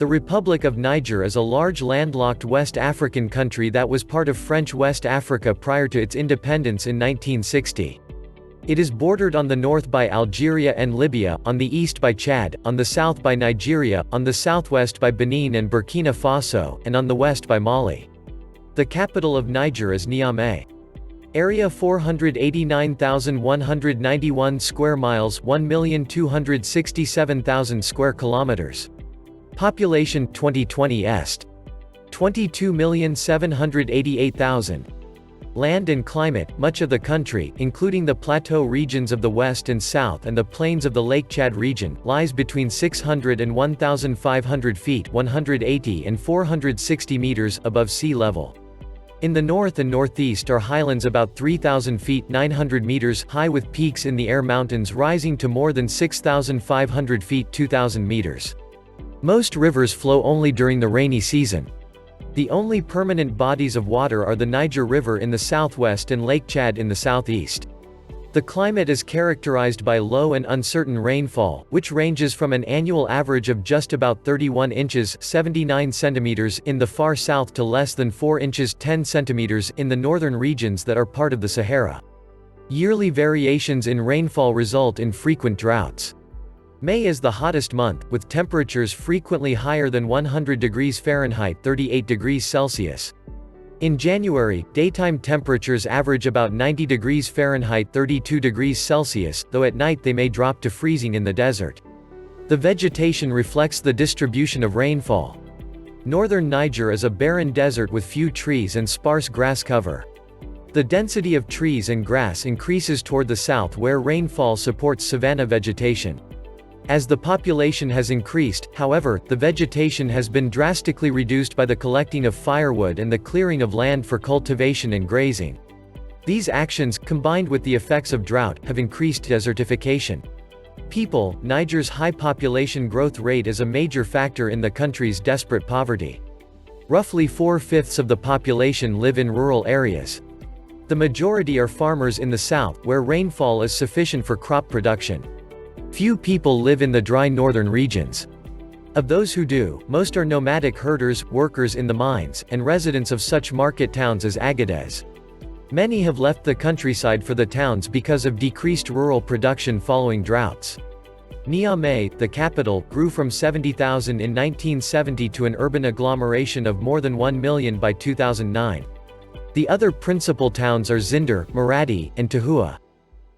The Republic of Niger is a large landlocked West African country that was part of French West Africa prior to its independence in 1960. It is bordered on the north by Algeria and Libya, on the east by Chad, on the south by Nigeria, on the southwest by Benin and Burkina Faso, and on the west by Mali. The capital of Niger is Niamey. Area 489,191 square miles, 1,267,000 square kilometers. Population 2020 est. 22,788,000. Land and climate: much of the country, including the plateau regions of the west and south and the plains of the Lake Chad region, lies between 600 and 1,500 feet 180 and 460 meters above sea level. In the north and northeast are highlands about 3,000 feet 900 meters high with peaks in the air, mountains rising to more than 6,500 feet 2,000 meters. Most rivers flow only during the rainy season. The only permanent bodies of water are the Niger River in the southwest and Lake Chad in the southeast. The climate is characterized by low and uncertain rainfall, which ranges from an annual average of just about 31 inches (79 centimeters) in the far south to less than 4 inches (10 centimeters) in the northern regions that are part of the Sahara. Yearly variations in rainfall result in frequent droughts. May is the hottest month, with temperatures frequently higher than 100 degrees Fahrenheit (38 degrees Celsius). In January, daytime temperatures average about 90 degrees Fahrenheit (32 degrees Celsius), though at night they may drop to freezing in the desert. The vegetation reflects the distribution of rainfall. Northern Niger is a barren desert with few trees and sparse grass cover. The density of trees and grass increases toward the south where rainfall supports savanna vegetation. As the population has increased, however, the vegetation has been drastically reduced by the collecting of firewood and the clearing of land for cultivation and grazing. These actions, combined with the effects of drought, have increased desertification. People: Niger's high population growth rate is a major factor in the country's desperate poverty. Roughly 4/5 of the population live in rural areas. The majority are farmers in the south, where rainfall is sufficient for crop production. Few people live in the dry northern regions. Of those who do, most are nomadic herders, workers in the mines, and residents of such market towns as Agadez. Many have left the countryside for the towns because of decreased rural production following droughts. Niamey, the capital, grew from 70,000 in 1970 to an urban agglomeration of more than 1 million by 2009. The other principal towns are Zinder, Maradi, and Tahua.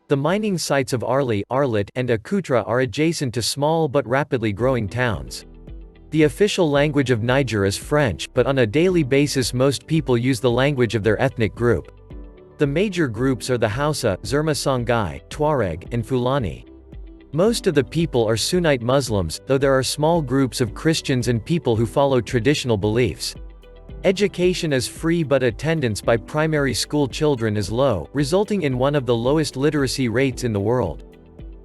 The mining sites of Arlit, and Akutra are adjacent to small but rapidly growing towns. The official language of Niger is French, but on a daily basis most people use the language of their ethnic group. The major groups are the Hausa, Zerma Songhai, Tuareg, and Fulani. Most of the people are Sunnite Muslims, though there are small groups of Christians and people who follow traditional beliefs. Education is free but attendance by primary school children is low, resulting in one of the lowest literacy rates in the world.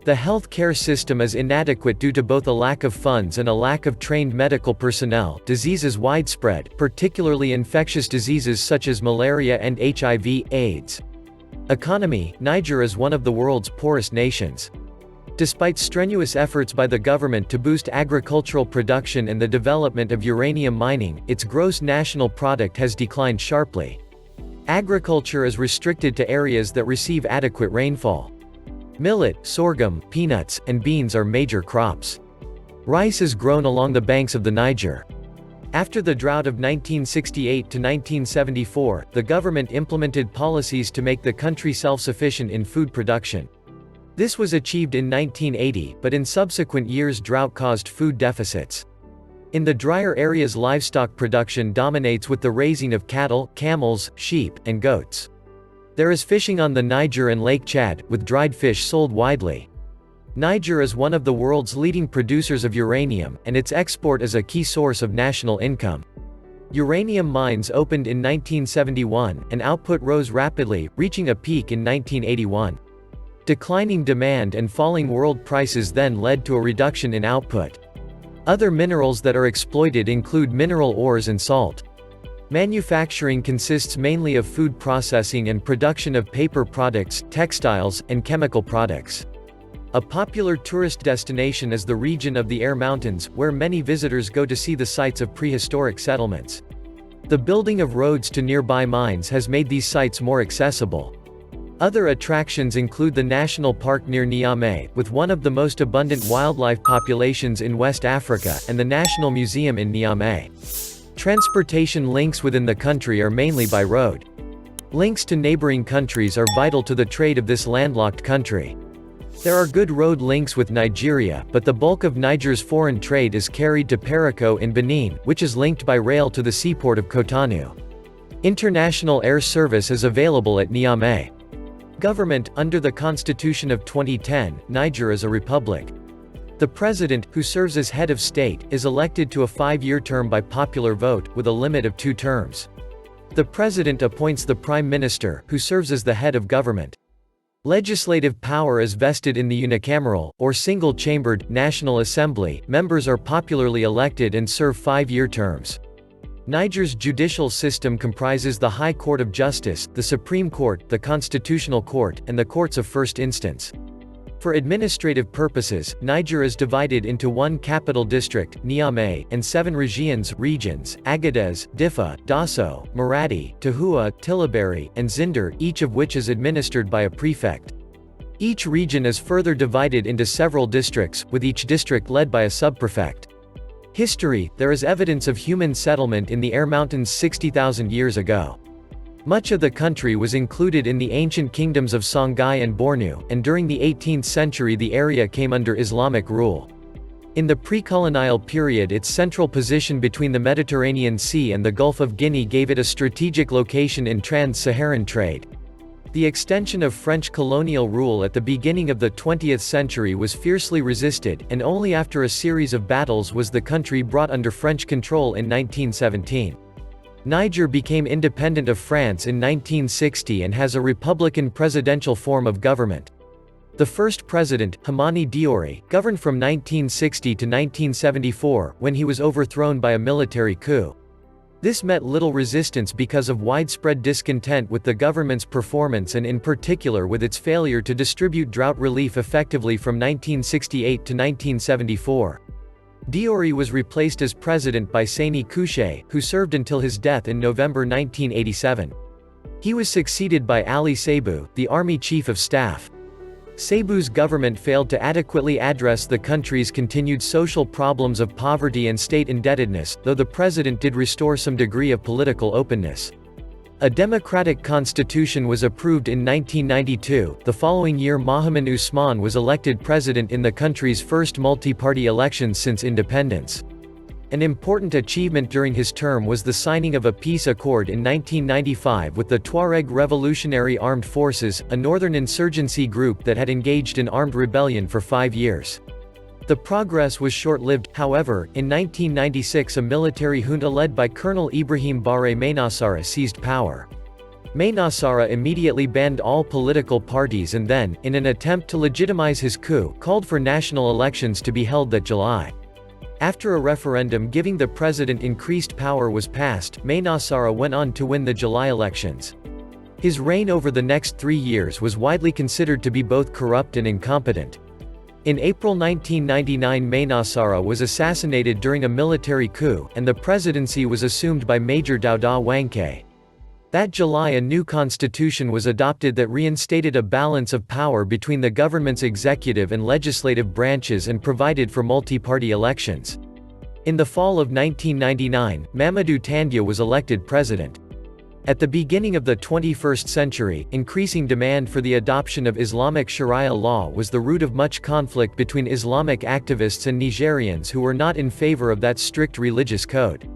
The health care system is inadequate due to both a lack of funds and a lack of trained medical personnel. Disease is widespread, particularly infectious diseases such as malaria and HIV/AIDS. Economy: Niger is one of the world's poorest nations. Despite strenuous efforts by the government to boost agricultural production and the development of uranium mining, its gross national product has declined sharply. Agriculture is restricted to areas that receive adequate rainfall. Millet, sorghum, peanuts, and beans are major crops. Rice is grown along the banks of the Niger. After the drought of 1968 to 1974, the government implemented policies to make the country self-sufficient in food production. This was achieved in 1980, but in subsequent years drought caused food deficits. In the drier areas livestock production dominates with the raising of cattle, camels, sheep, and goats. There is fishing on the Niger and Lake Chad, with dried fish sold widely. Niger is one of the world's leading producers of uranium, and its export is a key source of national income. Uranium mines opened in 1971, and output rose rapidly, reaching a peak in 1981. Declining demand and falling world prices then led to a reduction in output. Other minerals that are exploited include mineral ores and salt. Manufacturing consists mainly of food processing and production of paper products, textiles, and chemical products. A popular tourist destination is the region of the Air Mountains, where many visitors go to see the sites of prehistoric settlements. The building of roads to nearby mines has made these sites more accessible. Other attractions include the national park near Niamey, with one of the most abundant wildlife populations in West Africa, and the National Museum in Niamey. Transportation links within the country are mainly by road. Links to neighboring countries are vital to the trade of this landlocked country. There are good road links with Nigeria, but the bulk of Niger's foreign trade is carried to Perico in Benin, which is linked by rail to the seaport of Cotonou. International air service is available at Niamey. Government. Under the Constitution of 2010, Niger is a republic. The president, who serves as head of state, is elected to a 5-year term by popular vote, with a limit of 2 terms. The president appoints the prime minister, who serves as the head of government. Legislative power is vested in the unicameral, or single-chambered, National Assembly. Members are popularly elected and serve 5-year terms. Niger's judicial system comprises the High Court of Justice, the Supreme Court, the Constitutional Court, and the courts of first instance. For administrative purposes, Niger is divided into 1 capital district, Niamey, and 7 regions, Agadez, Diffa, Dosso, Maradi, Tahua, Tillaberi, and Zinder, each of which is administered by a prefect. Each region is further divided into several districts, with each district led by a subprefect. History. There is evidence of human settlement in the Air Mountains 60,000 years ago. Much of the country was included in the ancient kingdoms of Songhai and Bornu, and during the 18th century the area came under Islamic rule. In the pre-colonial period, its central position between the Mediterranean Sea and the Gulf of Guinea gave it a strategic location in trans-Saharan trade. The extension of French colonial rule at the beginning of the 20th century was fiercely resisted, and only after a series of battles was the country brought under French control in 1917. Niger became independent of France in 1960 and has a republican presidential form of government. The first president, Hamani Diori, governed from 1960 to 1974, when he was overthrown by a military coup. This met little resistance because of widespread discontent with the government's performance and in particular with its failure to distribute drought relief effectively from 1968 to 1974. Diori was replaced as president by Sani Couché, who served until his death in November 1987. He was succeeded by Ali Seibou, the army chief of staff. Seibou's government failed to adequately address the country's continued social problems of poverty and state indebtedness, though the president did restore some degree of political openness. A democratic constitution was approved in 1992. The following year Mohamed Ousmane was elected president in the country's first multi-party elections since independence. An important achievement during his term was the signing of a peace accord in 1995 with the Tuareg Revolutionary Armed Forces, a northern insurgency group that had engaged in armed rebellion for 5 years. The progress was short-lived, however. In 1996 a military junta led by Colonel Ibrahim Bare Maynassara seized power. Maynassara immediately banned all political parties and then, in an attempt to legitimize his coup, called for national elections to be held that July. After a referendum giving the president increased power was passed, Maynassara went on to win the July elections. His reign over the next 3 years was widely considered to be both corrupt and incompetent. In April 1999 Maynassara was assassinated during a military coup, and the presidency was assumed by Major Dauda Wankei. That July a new constitution was adopted that reinstated a balance of power between the government's executive and legislative branches and provided for multi-party elections. In the fall of 1999, Mamadou Tandja was elected president. At the beginning of the 21st century, increasing demand for the adoption of Islamic Sharia law was the root of much conflict between Islamic activists and Nigerians who were not in favor of that strict religious code.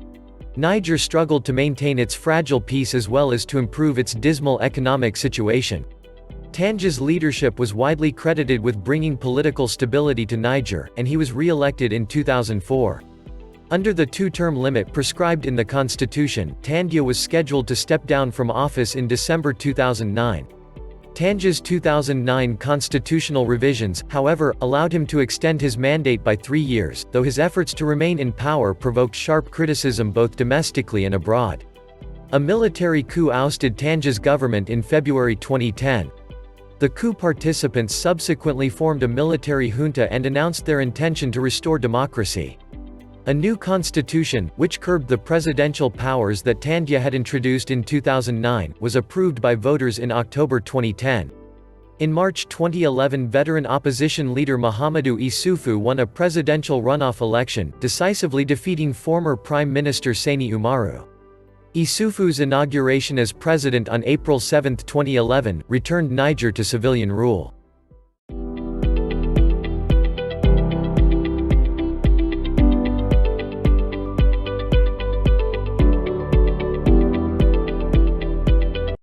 Niger struggled to maintain its fragile peace as well as to improve its dismal economic situation. Tandja's leadership was widely credited with bringing political stability to Niger, and he was re-elected in 2004. Under the 2-term limit prescribed in the constitution, Tandja was scheduled to step down from office in December 2009. Tandja's 2009 constitutional revisions, however, allowed him to extend his mandate by 3 years, though his efforts to remain in power provoked sharp criticism both domestically and abroad. A military coup ousted Tandja's government in February 2010. The coup participants subsequently formed a military junta and announced their intention to restore democracy. A new constitution, which curbed the presidential powers that Tandja had introduced in 2009, was approved by voters in October 2010. In March 2011, veteran opposition leader Mahamadou Issoufou won a presidential runoff election, decisively defeating former Prime Minister Sani Umaru. Issoufou's inauguration as president on April 7, 2011, returned Niger to civilian rule.